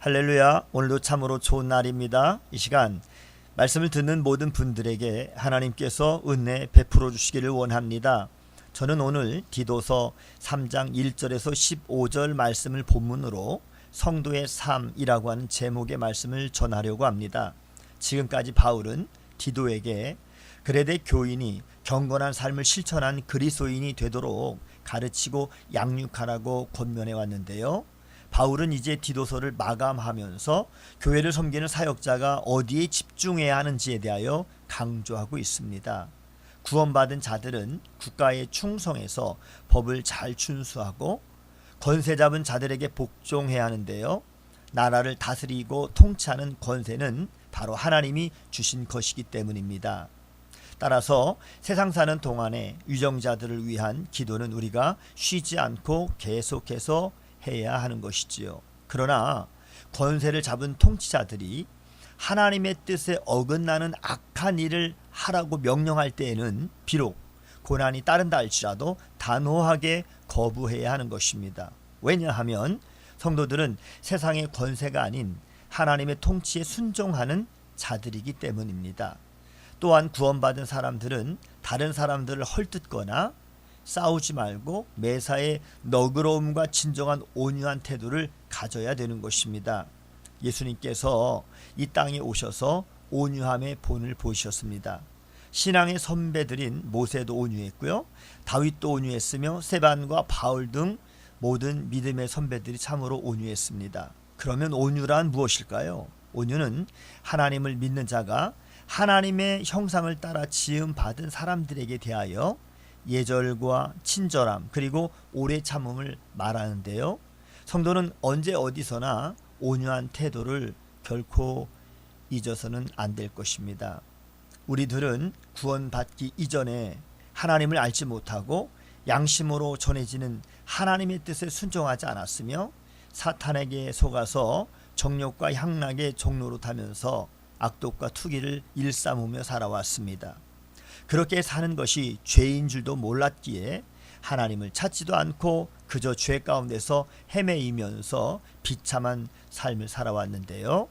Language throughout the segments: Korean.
할렐루야. 오늘도 참으로 좋은 날입니다. 이 시간 말씀을 듣는 모든 분들에게 하나님께서 은혜 베풀어 주시기를 원합니다. 저는 오늘 디도서 3장 1절에서 15절 말씀을 본문으로 성도의 삶이라고 하는 제목의 말씀을 전하려고 합니다. 지금까지 바울은 디도에게 그레데 교인이 경건한 삶을 실천한 그리스도인이 되도록 가르치고 양육하라고 권면해 왔는데요. 바울은 이제 디도서를 마감하면서 교회를 섬기는 사역자가 어디에 집중해야 하는지에 대하여 강조하고 있습니다. 구원받은 자들은 국가에 충성해서 법을 잘 준수하고 권세 잡은 자들에게 복종해야 하는데요. 나라를 다스리고 통치하는 권세는 바로 하나님이 주신 것이기 때문입니다. 따라서 세상 사는 동안에 유정자들을 위한 기도는 우리가 쉬지 않고 계속해서 해야 하는 것이지요. 그러나 권세를 잡은 통치자들이 하나님의 뜻에 어긋나는 악한 일을 하라고 명령할 때에는 비록 고난이 따른다 할지라도 단호하게 거부해야 하는 것입니다. 왜냐하면 성도들은 세상의 권세가 아닌 하나님의 통치에 순종하는 자들이기 때문입니다. 또한 구원받은 사람들은 다른 사람들을 헐뜯거나 싸우지 말고 매사에 너그러움과 진정한 온유한 태도를 가져야 되는 것입니다. 예수님께서 이 땅에 오셔서 온유함의 본을 보이셨습니다. 신앙의 선배들인 모세도 온유했고요. 다윗도 온유했으며 스데반과 바울 등 모든 믿음의 선배들이 참으로 온유했습니다. 그러면 온유란 무엇일까요? 온유는 하나님을 믿는 자가 하나님의 형상을 따라 지음받은 사람들에게 대하여 예절과 친절함 그리고 오래 참음을 말하는데요. 성도는 언제 어디서나 온유한 태도를 결코 잊어서는 안 될 것입니다. 우리들은 구원받기 이전에 하나님을 알지 못하고 양심으로 전해지는 하나님의 뜻에 순종하지 않았으며 사탄에게 속아서 정욕과 향락의 종로로 타면서 악독과 투기를 일삼으며 살아왔습니다. 그렇게 사는 것이 죄인 줄도 몰랐기에 하나님을 찾지도 않고 그저 죄 가운데서 헤매이면서 비참한 삶을 살아왔는데요.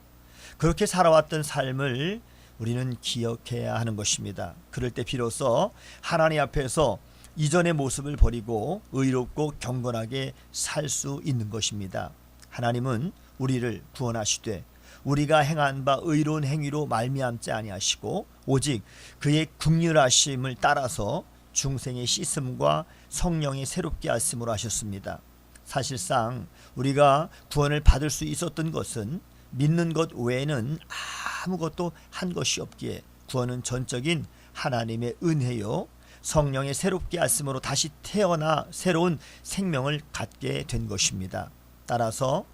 그렇게 살아왔던 삶을 우리는 기억해야 하는 것입니다. 그럴 때 비로소 하나님 앞에서 이전의 모습을 버리고 의롭고 경건하게 살 수 있는 것입니다. 하나님은 우리를 구원하시되 우리가 행한 바 의로운 행위로 말미암지 아니하시고 오직 그의 긍휼하심을 따라서 중생의 씻음과 성령의 새롭게 하심으로 하셨습니다. 사실상 우리가 구원을 받을 수 있었던 것은 믿는 것 외에는 아무것도 한 것이 없기에 구원은 전적인 하나님의 은혜요 성령의 새롭게 하심으로 다시 태어나 새로운 생명을 갖게 된 것입니다. 따라서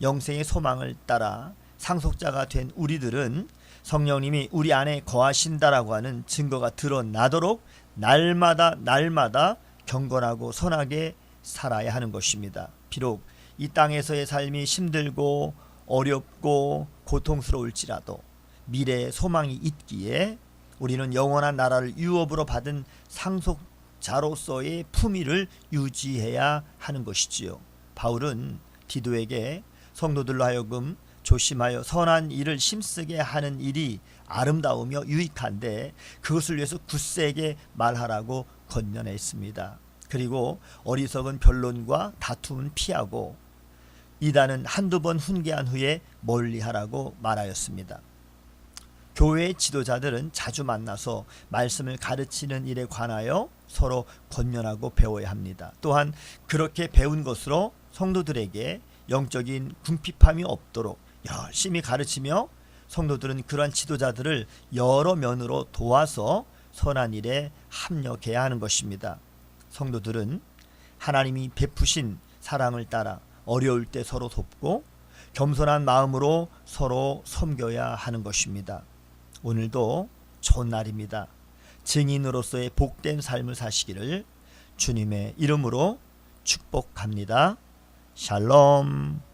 영생의 소망을 따라 상속자가 된 우리들은 성령님이 우리 안에 거하신다라고 하는 증거가 드러나도록 날마다 경건하고 선하게 살아야 하는 것입니다. 비록 이 땅에서의 삶이 힘들고 어렵고 고통스러울지라도 미래의 소망이 있기에 우리는 영원한 나라를 유업으로 받은 상속자로서의 품위를 유지해야 하는 것이지요. 바울은 디도에게 성도들로 하여금 조심하여 선한 일을 힘쓰게 하는 일이 아름다우며 유익한데 그것을 위해서 굳세게 말하라고 권면했습니다. 그리고 어리석은 변론과 다툼은 피하고 이단은 한두 번 훈계한 후에 멀리하라고 말하였습니다. 교회의 지도자들은 자주 만나서 말씀을 가르치는 일에 관하여 서로 권면하고 배워야 합니다. 또한 그렇게 배운 것으로 성도들에게 영적인 궁핍함이 없도록 열심히 가르치며 성도들은 그러한 지도자들을 여러 면으로 도와서 선한 일에 합력해야 하는 것입니다. 성도들은 하나님이 베푸신 사랑을 따라 어려울 때 서로 돕고 겸손한 마음으로 서로 섬겨야 하는 것입니다. 오늘도 좋은 날입니다. 증인으로서의 복된 삶을 사시기를 주님의 이름으로 축복합니다. 샬롬.